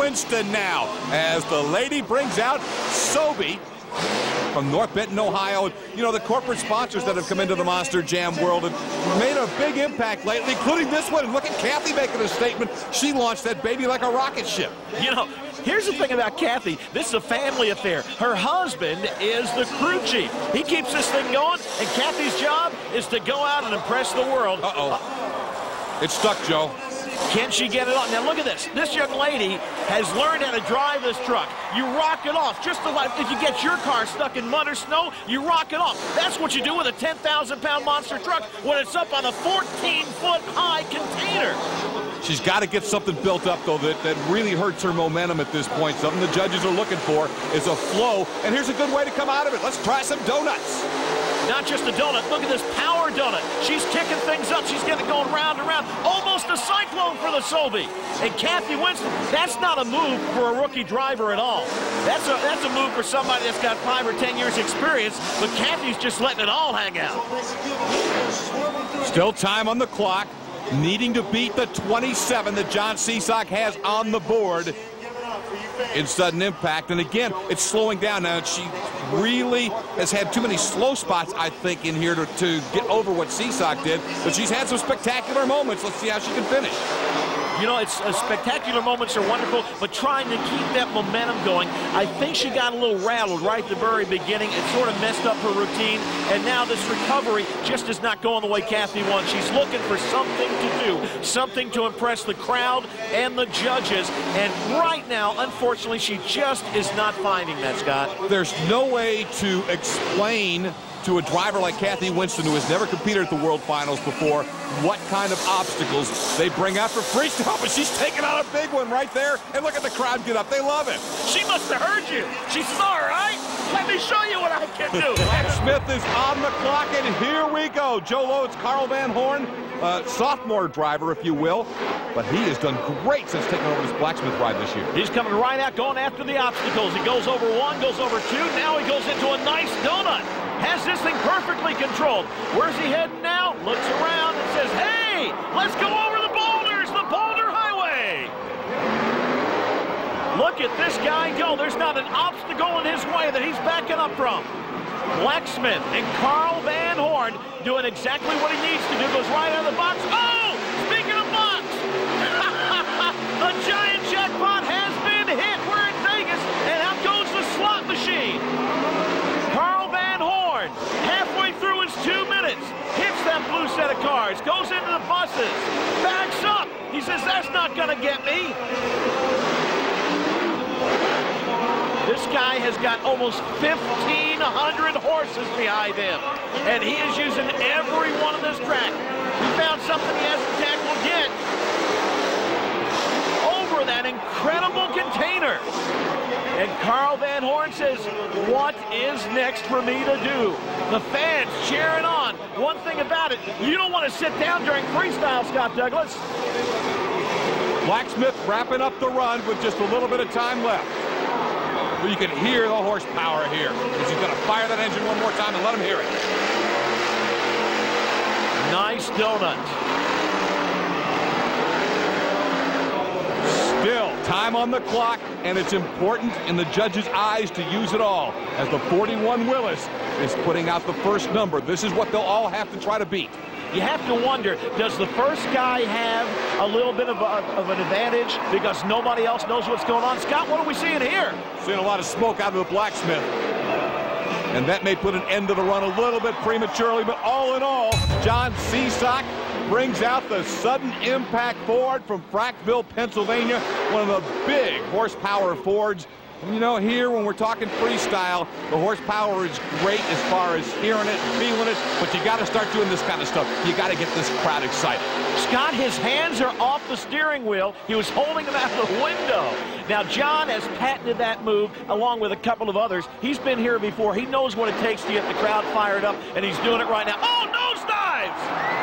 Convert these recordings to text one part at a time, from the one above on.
Winston now, as the lady brings out Sobe from North Benton, Ohio. You know, the corporate sponsors that have come into the Monster Jam world have made a big impact lately, including this one. Look at Kathy making a statement. She launched that baby like a rocket ship. You know, here's the thing about Kathy. This is a family affair. Her husband is the crew chief. He keeps this thing going, and Kathy's job is to go out and impress the world. It's stuck, Joe. Can she get it on? Now look at this. This young lady has learned how to drive this truck. You rock it off. Just like if you get your car stuck in mud or snow, you rock it off. That's what you do with a 10,000-pound monster truck when it's up on a 14-foot high container. She's got to get something built up, though, that really hurts her momentum at this point. Something the judges are looking for is a flow. And here's a good way to come out of it. Let's try some donuts. Not just a donut. Look at this power donut. She's kicking things up. She's getting it going round and round. Almost a cyclone for the Sobe. And Kathy Winston, that's not a move for a rookie driver at all. That's a move for somebody that's got 5 or 10 years experience, but Kathy's just letting it all hang out. Still time on the clock, needing to beat the 27 that John Cisak has on the board in sudden impact. And again, it's slowing down now. She really has had too many slow spots, I think, in here to get over what Cisak did. But she's had some spectacular moments. Let's see how she can finish. You know, it's spectacular moments are wonderful, but trying to keep that momentum going. I think she got a little rattled right at the very beginning. It sort of messed up her routine, and now this recovery just is not going the way Kathy wants. She's looking for something to do, something to impress the crowd and the judges, and right now, unfortunately, she just is not finding that, Scott. There's no way to explain to a driver like Kathy Winston, who has never competed at the World Finals before, what kind of obstacles they bring out for freestyle. But she's taking out a big one right there, and look at the crowd get up. They love it. She must have heard you. She says, all right, let me show you what I can do. Smith is on the clock, and here we go. Joe Lowe, it's Carl Van Horn, sophomore driver, if you will. But he has done great since taking over this Blacksmith ride this year. He's coming right out, going after the obstacles. He goes over one, goes over two. Now he goes into a nice donut. Has this thing perfectly controlled. Where's he heading now? Looks around and says, hey, let's go over the boulders, the Boulder Highway. Look at this guy go. There's not an obstacle in his way that he's backing up from. Blacksmith and Carl Van Horn doing exactly what he needs to do. Goes right out of the box. Oh, speaking of box, the giant jackpot has been hit. We're in Vegas, and out goes the slot machine. Carl Van Horn, halfway through his 2 minutes, hits that blue set of cards, goes into the buses, backs up. He says, that's not going to get me. This guy has got almost 1,500 horses behind him, and he is using every one of this track. He found something he hasn't tackled yet. Over that incredible container. And Carl Van Horn says, what is next for me to do? The fans cheering on. One thing about it, you don't want to sit down during freestyle, Scott Douglas. Blacksmith wrapping up the run with just a little bit of time left. But you can hear the horsepower here. He's going to fire that engine one more time and let him hear it. Nice donut. Still, time on the clock, and it's important in the judges' eyes to use it all, as the 41 Willis is putting out the first number. This is what they'll all have to try to beat. You have to wonder, does the first guy have a little bit of an advantage because nobody else knows what's going on? Scott, what are we seeing here? Seeing a lot of smoke out of the Blacksmith. And that may put an end to the run a little bit prematurely, but all in all, John Cisak brings out the sudden impact Ford from Frackville, Pennsylvania, one of the big horsepower Fords. And you know, here when we're talking freestyle, the horsepower is great as far as hearing it, feeling it, but you got to start doing this kind of stuff. You got to get this crowd excited. Scott, his hands are off the steering wheel. He was holding them out the window. Now, John has patented that move along with a couple of others. He's been here before. He knows what it takes to get the crowd fired up, and he's doing it right now. Oh, nosedives!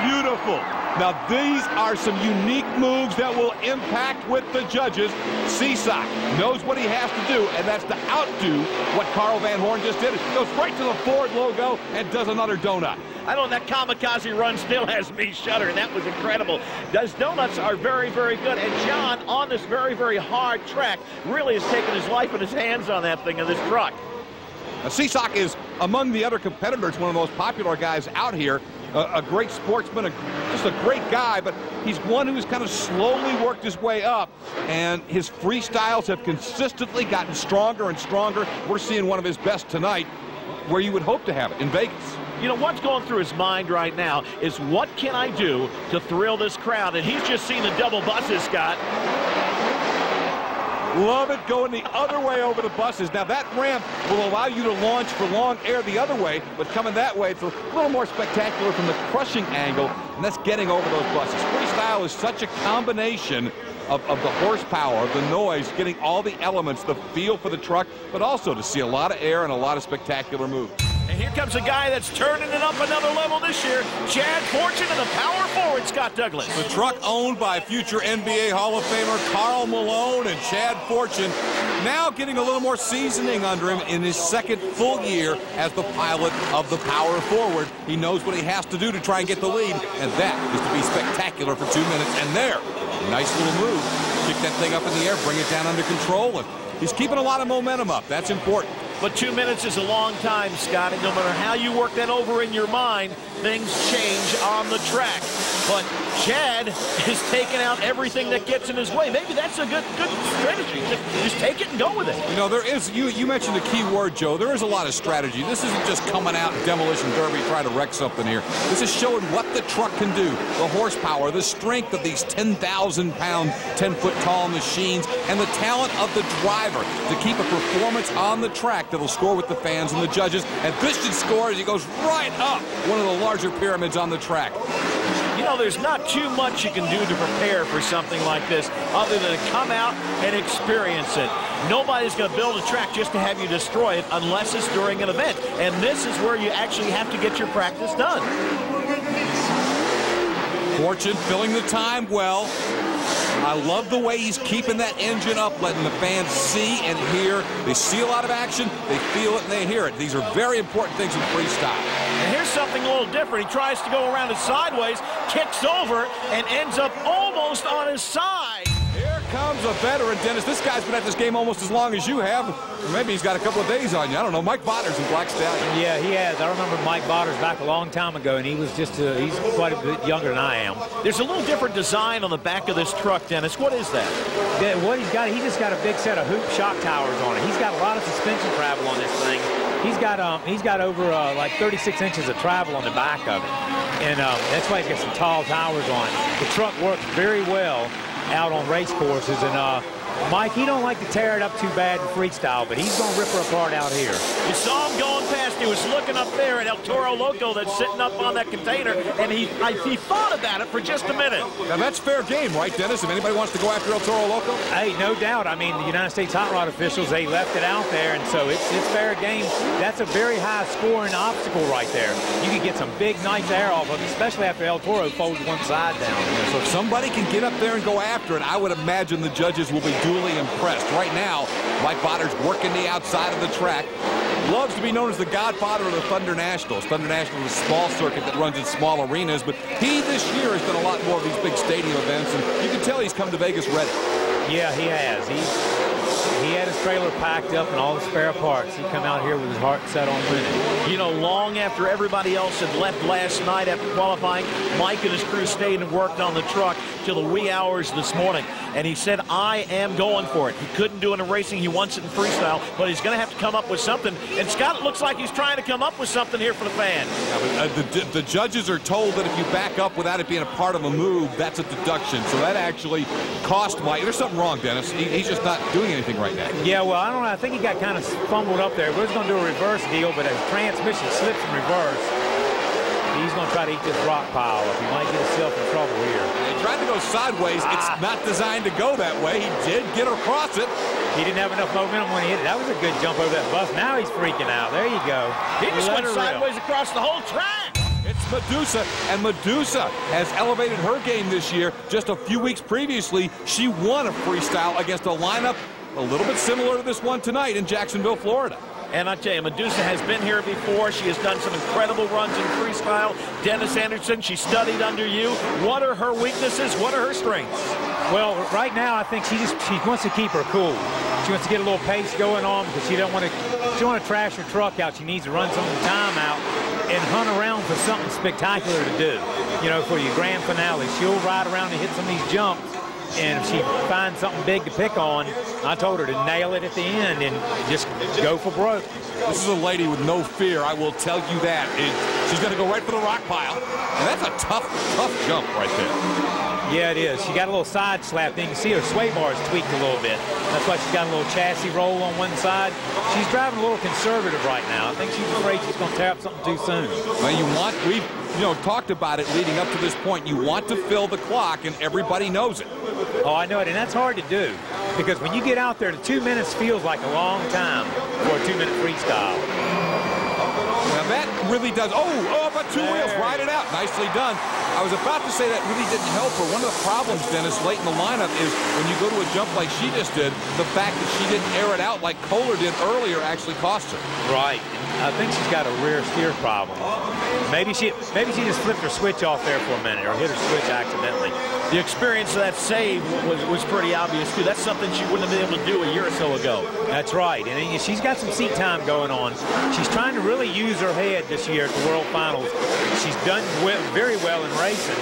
Beautiful. beautiful. Now, these are some unique moves that will impact with the judges. Seasock knows what he has to do, and that's to outdo what Carl Van Horn just did. It goes right to the Ford logo and does another donut. I know that kamikaze run still has me shuddering. That was incredible. Those donuts are very, very good. And John, on this very, very hard track, really has taken his life in his hands on that thing in this truck. Now, Seasock is, among the other competitors, one of the most popular guys out here. A great sportsman, just a great guy, but he's one who's kind of slowly worked his way up, and his freestyles have consistently gotten stronger and stronger. We're seeing one of his best tonight, where you would hope to have it, in Vegas. You know, what's going through his mind right now is, what can I do to thrill this crowd? And he's just seen the double buses, Scott. Love it going the other way over the buses. Now, that ramp will allow you to launch for long air the other way, but coming that way, it's a little more spectacular from the crushing angle, and that's getting over those buses. Freestyle is such a combination of the horsepower, of the noise, getting all the elements, the feel for the truck, but also to see a lot of air and a lot of spectacular moves. And here comes a guy that's turning it up another level this year, Chad Fortune, and the power forward, Scott Douglas. The truck owned by future NBA Hall of Famer Karl Malone and Chad Fortune, now getting a little more seasoning under him in his second full year as the pilot of the power forward. He knows what he has to do to try and get the lead, and that is to be spectacular for 2 minutes. And there, nice little move. Kick that thing up in the air, bring it down under control, and he's keeping a lot of momentum up. That's important. But 2 minutes is a long time, Scott, and no matter how you work that over in your mind, things change on the track. But Chad is taking out everything that gets in his way. Maybe that's a good strategy. Just take it and go with it. You know, there is, you mentioned the key word, Joe. There is a lot of strategy. This isn't just coming out in demolition derby trying to wreck something here. This is showing what the truck can do, the horsepower, the strength of these 10,000-pound, 10-foot-tall machines, and the talent of the driver to keep a performance on the track that'll score with the fans and the judges. And this should score as he goes right up one of the larger pyramids on the track. You know, there's not too much you can do to prepare for something like this other than to come out and experience it. Nobody's going to build a track just to have you destroy it unless it's during an event. And this is where you actually have to get your practice done. Fortune filling the time well. I love the way he's keeping that engine up, letting the fans see and hear. They see a lot of action, they feel it, and they hear it. These are very important things in freestyle. And here's something a little different. He tries to go around it sideways, kicks over, and ends up almost on his side. Here comes a veteran, Dennis. This guy's been at this game almost as long as you have. Maybe he's got a couple of days on you. I don't know. Mike Botters in Black Stallion. Yeah, he has. I remember Mike Botters back a long time ago, and he was just he's quite a bit younger than I am. There's a little different design on the back of this truck, Dennis. What is that? What he's got, he just got a big set of hoop shock towers on it. He's got a lot of suspension travel on this thing. He's got over like 36 inches of travel on the back of it, and that's why he's got some tall towers on it. The truck works very well out on race courses, and Mike, he don't like to tear it up too bad in freestyle, but he's going to rip her apart out here. You saw him going past. He was looking up there at El Toro Loco that's sitting up on that container, and he thought about it for just a minute. Now, that's fair game, right, Dennis? If anybody wants to go after El Toro Loco? Hey, no doubt. I mean, the United States Hot Rod officials, they left it out there, and so it's fair game. That's a very high-scoring obstacle right there. You can get some big, nice air off of it, especially after El Toro folds one side down. So if somebody can get up there and go after it, I would imagine the judges will be duly impressed. Right now, Mike Botters working the outside of the track. Loves to be known as the godfather of the Thunder Nationals. Thunder Nationals is a small circuit that runs in small arenas, but he this year has done a lot more of these big stadium events, and you can tell he's come to Vegas ready. Yeah, he has. He had his trailer packed up and all the spare parts. He come out here with his heart set on winning. You know, long after everybody else had left last night after qualifying, Mike and his crew stayed and worked on the truck till the wee hours this morning. And he said, I am going for it. He couldn't do it in racing. He wants it in freestyle, but he's going to have to come up with something. And Scott, it looks like he's trying to come up with something here for the fans. The judges are told that if you back up without it being a part of a move, that's a deduction. So that actually cost Mike. There's something wrong, Dennis. He's just not doing anything right now. Yeah, well, I don't know. I think he got kind of fumbled up there. We're just going to do a reverse deal, but as transmission slips in reverse, he's going to try to eat this rock pile up. He might get himself in trouble here. He tried to go sideways. It's not designed to go that way. He did get across it. He didn't have enough momentum when he hit it. That was a good jump over that bus. Now he's freaking out. There you go. He just went sideways across the whole track. It's Madusa, and Madusa has elevated her game this year. Just a few weeks previously, she won a freestyle against a lineup a little bit similar to this one tonight in Jacksonville, Florida. And I tell you, Madusa has been here before. She has done some incredible runs in freestyle. Dennis Anderson, she studied under you. What are her weaknesses? What are her strengths? Well, right now, I think she wants to keep her cool. She wants to get a little pace going on because she don't want to trash her truck out. She needs to run some of the time out and hunt around for something spectacular to do. You know, for your grand finale, she'll ride around and hit some of these jumps. And if she finds something big to pick on, I told her to nail it at the end and just go for broke. This is a lady with no fear, I will tell you that. She's going to go right for the rock pile. And that's a tough jump right there. Yeah, it is. She got a little side slap. Then you can see her sway bars tweaked a little bit. That's why she's got a little chassis roll on one side. She's driving a little conservative right now. I think she's afraid she's going to tear up something too soon. Well, we've talked about it leading up to this point. You want to fill the clock, and everybody knows it. Oh, I know it, and that's hard to do because when you get out there, the 2 minutes feels like a long time for a 2-minute freestyle. Now that really does. Oh, but two wheels, ride it out. Nicely done. I was about to say that really didn't help her. One of the problems, Dennis, late in the lineup is when you go to a jump like she just did, the fact that she didn't air it out like Koehler did earlier actually cost her. Right. I think she's got a rear steer problem. Maybe she just flipped her switch off there for a minute or hit her switch accidentally. The experience of that save was pretty obvious, too. That's something she wouldn't have been able to do a year or so ago. That's right. And she's got some seat time going on. She's trying to really use her head this year at the World Finals. She's done very well in racing.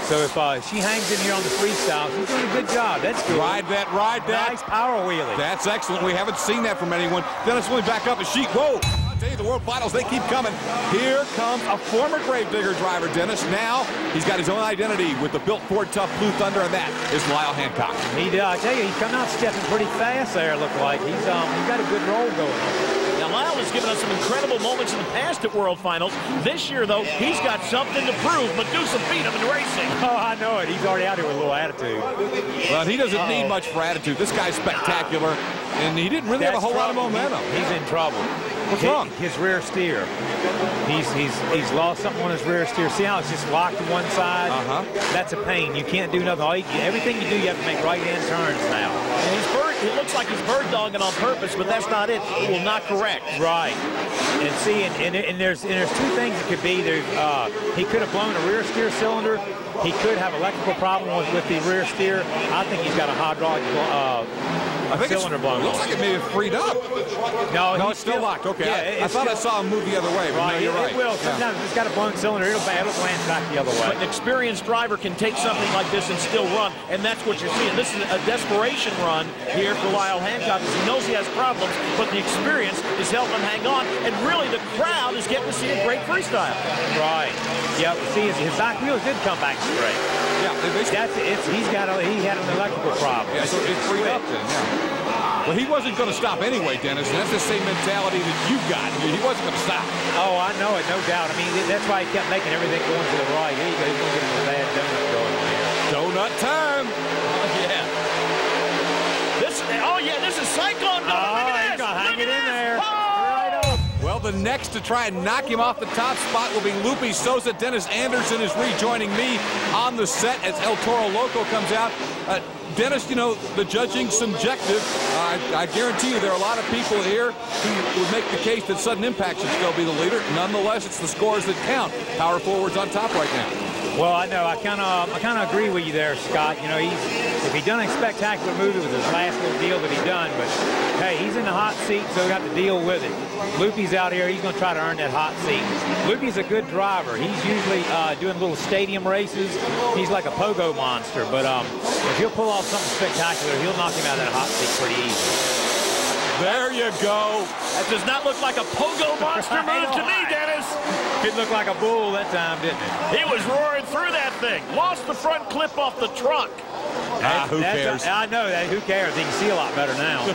So if she hangs in here on the freestyle, she's doing a good job. That's good. Ride that. Nice power wheelie. That's excellent. We haven't seen that from anyone. Dennis, let me back up a sheet. Whoa! I'll tell you, the World Finals, they keep coming. Here comes a former Gravedigger driver, Dennis. Now he's got his own identity with the built Ford Tough Blue Thunder, and that is Lyle Hancock. I tell you, he's coming out stepping pretty fast there, look like. He's got a good roll going on. Now, Lyle has given us some incredible moments in the past at World Finals. This year, though, he's got something to prove. Madusa beat him in racing. Oh, I know it. He's already out here with a little attitude. Well, he doesn't need much for attitude. This guy's spectacular, and he didn't really have a whole lot of momentum. He's in trouble. What's wrong? His rear steer. He's lost something on his rear steer. See how it's just locked to one side? That's a pain. You can't do nothing. Everything you do, you have to make right-hand turns now. And it looks like he's bird dogging on purpose, but that's not it. He will not correct. Right. And see, and there's two things it could be. He could have blown a rear steer cylinder. He could have electrical problem with the rear steer. I think he's got a hydraulic cylinder blown. It looks like it may have freed up. No, it's still locked. Okay. Yeah, I thought I saw him move the other way, but no, you're right. It will. Sometimes if it's got a blown cylinder, it'll glance back the other way. But an experienced driver can take something like this and still run, and that's what you're seeing. This is a desperation run here for Lyle Hancock because he knows he has problems, but the experience is helping him hang on, and really the crowd is getting to see a great freestyle. Right. Yeah. See, his back wheels did come back straight. Yeah. He had an electrical problem. Yeah, so it freed up then. Yeah. Well, he wasn't going to stop anyway, Dennis, and that's the same mentality that you've got. I mean, he wasn't going to stop. Oh, I know it, no doubt. I mean, that's why he kept making everything going to the right. Here you go. He's going to get a bad donut going on here. Donut time. Oh, yeah. This is Cyclone Donut. Look at this. He's going to hang it in there. Right up. Well, the next to try and knock him off the top spot will be Lupe Sosa. Dennis Anderson is rejoining me on the set as El Toro Loco comes out. Dennis, the judging's subjective. I guarantee you there are a lot of people here who would make the case that Sudden Impact should still be the leader. Nonetheless, it's the scores that count. Power Forward's on top right now. Well, I know. I kind of agree with you there, Scott. If he done a spectacular move, it was his last little deal that he done. But hey, he's in the hot seat, so we got to deal with it. Lupe's out here. He's going to try to earn that hot seat. Lupe's a good driver. He's usually doing little stadium races. He's like a pogo monster. But if he'll pull off something spectacular, he'll knock him out of that hot seat pretty easy. There you go. That does not look like a pogo monster move to me, Dennis. It looked like a bull that time, didn't it? He was roaring through that thing. Lost the front clip off the truck. Who cares? I know that. Who cares? He can see a lot better now.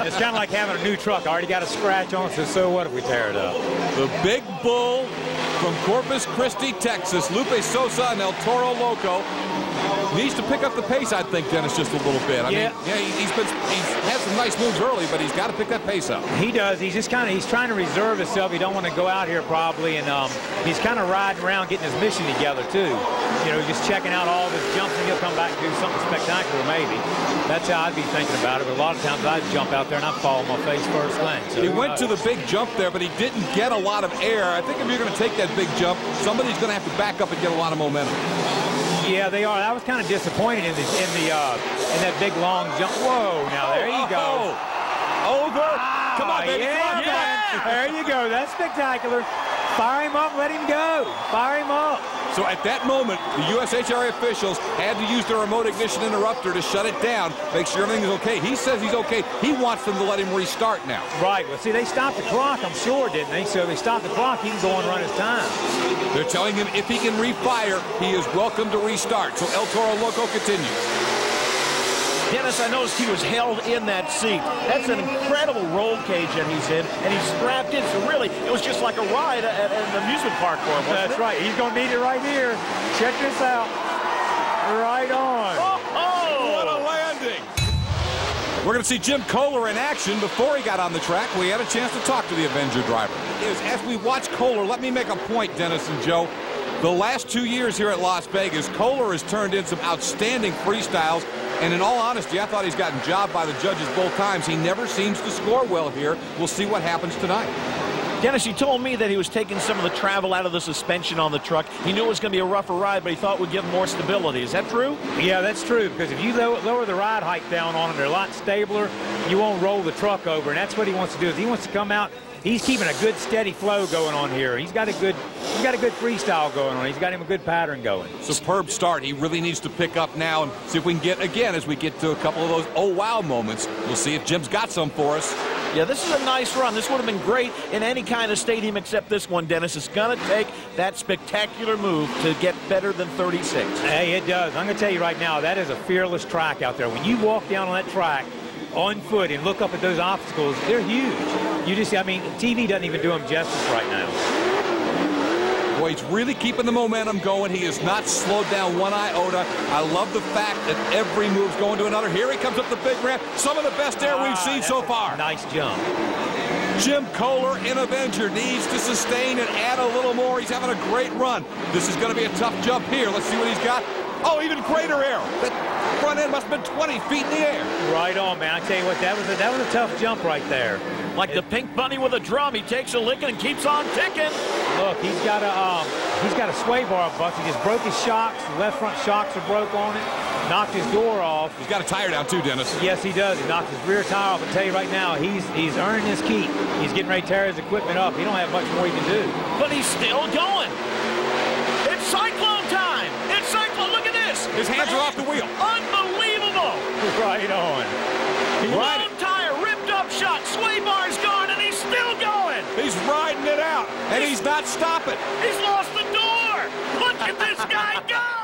It's kind of like having a new truck. I already got a scratch on it, so what if we tear it up? The big bull from Corpus Christi, Texas, Lupe Sosa and El Toro Loco. Needs to pick up the pace, I think, Dennis, just a little bit. I mean, yeah, he's had some nice moves early, but he's got to pick that pace up. He does. He's just he's trying to reserve himself. He don't want to go out here probably, and he's kind of riding around getting his mission together too. You know, just checking out all of his jumps, and he'll come back and do something spectacular maybe. That's how I'd be thinking about it. But a lot of times I'd jump out there and I'd fall on my face first thing. So he went to the big jump there, but he didn't get a lot of air. I think if you're going to take that big jump, somebody's going to have to back up and get a lot of momentum. Yeah, they are. I was kind of disappointed in that big long jump. Whoa! Now there you go. Over. Come on, baby. Yeah. There you go. That's spectacular. Fire him up. Let him go. Fire him up. So at that moment, the USHRA officials had to use the remote ignition interrupter to shut it down, make sure everything is okay. He says he's okay. He wants them to let him restart now. Right. Well, see, they stopped the clock, I'm sure, didn't they? So they stopped the clock. He can go and run his time. They're telling him if he can refire, he is welcome to restart. So El Toro Loco continues. Dennis, I noticed he was held in that seat. That's an incredible roll cage that he's in, and he's strapped in. So really, it was just like a ride at an amusement park for him. That's right. He's going to need it right here. Check this out. Right on. Oh! What a landing. We're going to see Jim Koehler in action. Before he got on the track, we had a chance to talk to the Avenger driver. As we watch Koehler, let me make a point, Dennis and Joe. The last 2 years here at Las Vegas, Koehler has turned in some outstanding freestyles. And in all honesty, I thought he's gotten jobbed by the judges both times. He never seems to score well here. We'll see what happens tonight. Dennis, he told me that he was taking some of the travel out of the suspension on the truck. He knew it was going to be a rougher ride, but he thought it would give him more stability. Is that true? Yeah, that's true, because if you lower the ride height down on them, they're a lot stabler. You won't roll the truck over, and that's what he wants to do. Is he wants to come out. He's keeping a good steady flow going on here. He's got a good freestyle going on. He's got him a good pattern going. Superb start. He really needs to pick up now and see if we can get, again, as we get to a couple of those oh wow moments. We'll see if Jim's got some for us. Yeah, this is a nice run. This would have been great in any kind of stadium except this one, Dennis. It's going to take that spectacular move to get better than 36. Hey, it does. I'm going to tell you right now, that is a fearless track out there. When you walk down on that track on foot and look up at those obstacles, they're huge. You just, I mean, TV doesn't even do him justice right now. Boy, he's really keeping the momentum going. He has not slowed down one iota. I love the fact that every move's going to another. Here he comes up the big ramp. Some of the best air we've seen so far. Nice jump. Jim Koehler in Avenger needs to sustain and add a little more. He's having a great run. This is going to be a tough jump here. Let's see what he's got. Oh, even greater air. That front end must have been 20 feet in the air. Right on, man. I tell you what, that was a tough jump right there. Like the pink bunny with a drum, he takes a licking and keeps on ticking. Look, he's got a sway bar bust. He just broke his shocks. The left front shocks are broke on it. Knocked his door off. He's got a tire down too, Dennis. Yes, he does. He knocked his rear tire off. I tell you right now, he's earning his keep. He's getting ready to tear his equipment up. He don't have much more he can do. But he's still going. It's cyclone time. It's cyclone. Look at this. His hands are off the wheel. Unbelievable. Right on. Low tire, ripped up shot, sway bar's gone, and he's still going. He's riding it out, and he's not stopping. He's lost the door. Look at this guy go.